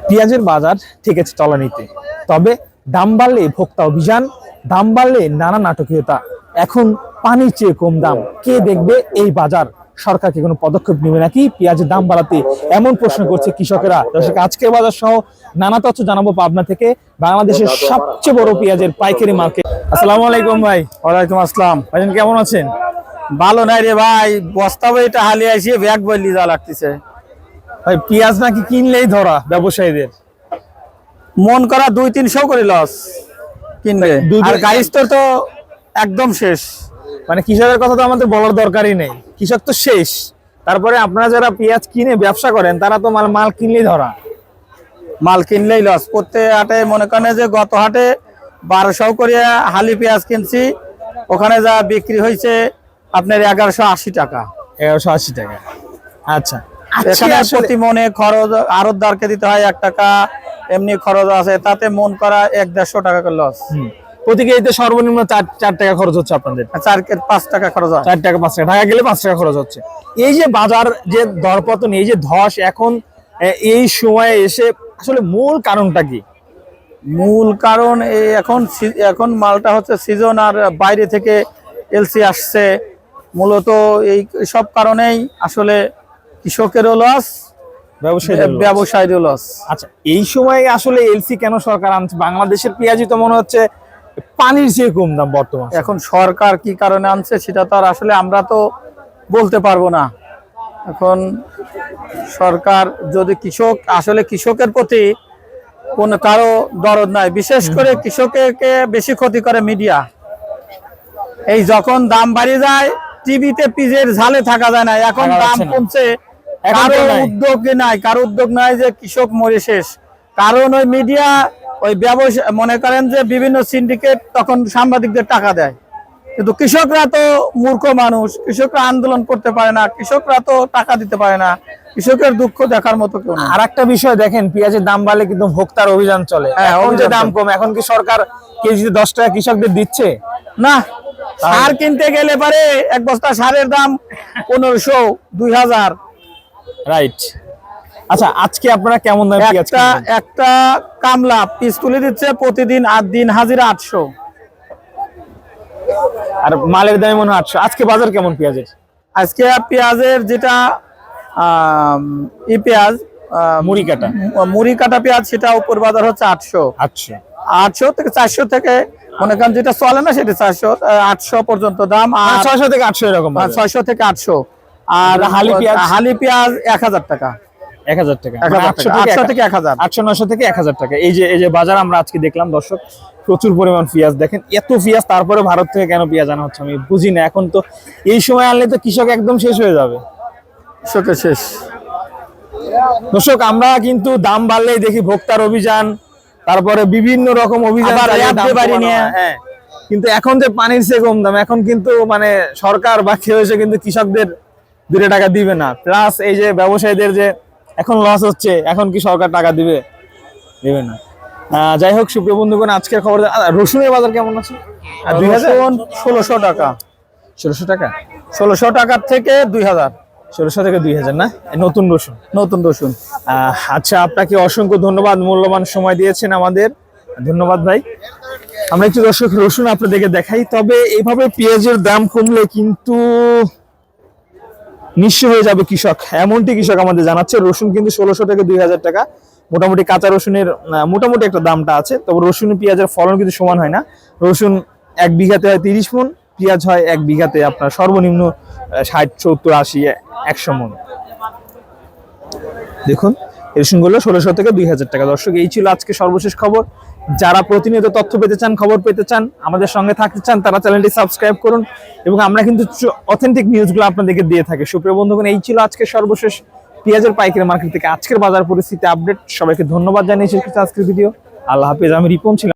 পেঁয়াজের বাজার ঠিক আছে তলানিতে, তবে দাম বাড়লে ভোক্তা অভিযান, দাম বাড়লে নানা নাটকীয়তা। এখন পানির চেয়ে কম দাম, কে দেখবে এই বাজার? সরকার কি কোনো পদক্ষেপ নেবে নাকি পেঁয়াজের দাম বাড়াতে? এমন প্রশ্ন করছে কৃষকেরা। দর্শক, আজকের বাজার সহ নানা তথ্য জানাবো পাবনা থেকে, বাংলাদেশের সবচেয়ে বড় পেঁয়াজের পাইকারি মার্কেট। আসসালামু আলাইকুম ভাই। ওয়ালাইকুম আসসালাম। ভাইজান কেমন আছেন? ভালো নাই রে ভাই, বস্তা বইটা হালি আসি ব্যাগ বইলি যা লাগতেছে ভাই পেঁয়াজ নাকি কিনলেই ধরা ব্যবসায়ীদের, মন করা 200-300 করে লস কিনবে, আর গাড়ির তো একদম শেষ। মানে কৃষকের কথা তো আমাদের বলার দরকারই নেই, কৃষক তো শেষ। তারপরে আপনারা যারা পেঁয়াজ কিনে ব্যবসা করেন তারা তো মাল কিনলেই ধরা, মাল কিনলেই লস। প্রত্যেক হাটে মনে করেন যে গত হাটে 1200 করে হালি পেঁয়াজ কিনছি, ওখানে যা বিক্রি হয়েছে আপনার 1180 টাকা। 1180 টাকা। আচ্ছা, এখানে প্রতি মনে খরচ আড়তদারকে দিতে হয় 1 টাকা, এমনি খরচ আছে, তাতে মন করা 100-150 টাকা করে লস। প্রতি কেজিতে সর্বনিম্ন 4 টাকা খরচ হচ্ছে আপনাদের। 4-5 টাকা খরচ হয়। 4 টাকা 5 টাকা, ঢাকা গেলে 5 টাকা খরচ হচ্ছে। এই যে বাজার যে দরপতন, এই যে ধস এখন এই সময়ে এসে, আসলে মূল কারণটা কি? মূল কারণ এখন মালটা হচ্ছে সিজন, আর বাইরে থেকে এলসি আসছে, মূলত এই সব কারণেই আসলে কৃষকেরও লস, ব্যবসায়ীরও লস। আচ্ছা, এই সময় আসলে এলসি কেন সরকার আনছে? বাংলাদেশের পেঁয়াজই তো মনে হচ্ছে পানির চেয়ে কম দাম বর্তমানে। এখন সরকার কি কারণে আনছে সেটা তো আর আসলে আমরা তো বলতে পারবো না। এখন সরকার যদি কৃষকের প্রতি কোন কারো দরদ নাই, বিশেষ করে কৃষককে বেশি ক্ষতি করে মিডিয়া। এই যখন দাম বাড়ি যায় টিভিতে পিজের ঝালে থাকা যায় না, এখন দাম কমছে, কারো উদ্যোগ নাই যে কৃষক মরে শেষ। কারণ ওই মিডিয়া, ওই ব্যবসা, মনে করেন যে বিভিন্ন সিন্ডিকেট তখন সাংবাদিকদের টাকা দেয়, কিন্তু কৃষকরা তো মূর্খ মানুষ, কৃষকরা আন্দোলন করতে পারে না, কৃষকরা তো টাকা দিতে পারে না, কৃষকের দুঃখ দেখার মতো কেউ না। আর একটা বিষয় দেখেন, পেঁয়াজের দাম বাড়লে কিন্তু ভোক্তার অভিযান চলে। এখন যে দাম কম, এখন কি সরকার কেজিতে 10 টাকা কৃষকদের দিচ্ছে? না, সার কিনতে গেলে পারে এক বস্তা সারের দাম 1500-2000। রাইট। আচ্ছা, আজকে আপনারা কেমন দামে পেঁয়াজ কিনবেন? একটা কামলা পিস তুলে দিচ্ছে প্রতিদিন 8 দিন হাজিরা 800, আর মালের দাম মনে হয় 800। আজকে বাজার কেমন পেঁয়াজের? আজকে পেঁয়াজের যেটা পেঁয়াজ মুড়ি কাটা পেঁয়াজ, সেটা উপর বাজার হচ্ছে 800 থেকে 400 থেকে, মনে করেন যেটা চলে না সেটা 400-800 পর্যন্ত দাম, আর 600 থেকে 800 এরকম। 600 থেকে 800। আর হালি পেঁয়াজ 1000 টাকা। 1000 টাকা, 800 থেকে 1000, 800-900 থেকে 1000 টাকা। এই যে বাজার আমরা আজকে দেখলাম দর্শক, প্রচুর পরিমাণ পেঁয়াজ। দেখেন এত পেঁয়াজ, তারপরে ভারত থেকে কেন পেঁয়াজ আনা হচ্ছে আমি বুঝি না। এখন তো এই সময় আনলে তো কৃষক একদম শেষ হয়ে যাবে, কৃষকের শেষ। দর্শক, আমরা কিন্তু দাম বাড়লেই দেখি ভোক্তার অভিযান, তারপরে বিভিন্ন রকম অভিযান, হ্যাঁ, কিন্তু এখন যে পানির চেয়ে কম দাম, এখন কিন্তু মানে সরকার বা কেউ এসে কিন্তু কৃষকদের 2 টাকা দিবে না। প্লাস এই যে ব্যবসায়ীদের যে এখন লস হচ্ছে, এখন কি সরকার টাকা দিবে না। যাই হোক, সুপ্রিয় বন্ধুগণ, আজকের খবর। রসুনের বাজার কেমন আছে? 1600 টাকা। 1600 টাকা, 1600 টাকার থেকে 2000। 1600 থেকে 2000 না? নতুন রসুন। আচ্ছা, আপনাকে অসংখ্য ধন্যবাদ, মূল্যবান সময় দিয়েছেন আমাদের, ধন্যবাদ ভাই। আমরা একটু দর্শক রসুন আপনাদেরকে দেখাই। তবে এইভাবে পেঁয়াজের দাম কমলে কিন্তু নিঃস্ব হয়ে যাবে কৃষক, এমনটি কৃষক আমাদের জানাচ্ছে। রসুন কিন্তু 1600 থেকে 2000 টাকা মোটামুটি, কাঁচা রসুনের মোটামুটি একটা দামটা আছে। তবে রসুন পেঁয়াজের ফলন কিন্তু সমান হয় না। রসুন 1 বিঘাতে হয় 30 মণ, পেঁয়াজ হয় 1 বিঘাতে আপনার সর্বনিম্ন 60, 70, 80, 100 মণ। দেখুন রসুনগুলো 1600 থেকে 2000 টাকা। দর্শক, এই ছিল আজকে সর্বশেষ খবর। যারা প্রতিনিয়ত তথ্য পেতে চান, খবর পেতে চান, আমাদের সঙ্গে থাকতে চান, তারা চ্যানেলটি সাবস্ক্রাইব করুন, এবং আমরা কিন্তু অথেন্টিক নিউজগুলো আপনাদেরকে দিয়ে থাকি। সুপ্রিয় বন্ধুগণ, এই ছিল আজকে সর্বশেষ পেঁয়াজের পাইকারি মার্কেট থেকে আজকের বাজার পরিস্থিতি আপডেট। সবাইকে ধন্যবাদ জানিয়েছি আজকের ভিডিও। আল্লাহ হাফেজ। আমি রিপন ছিলাম।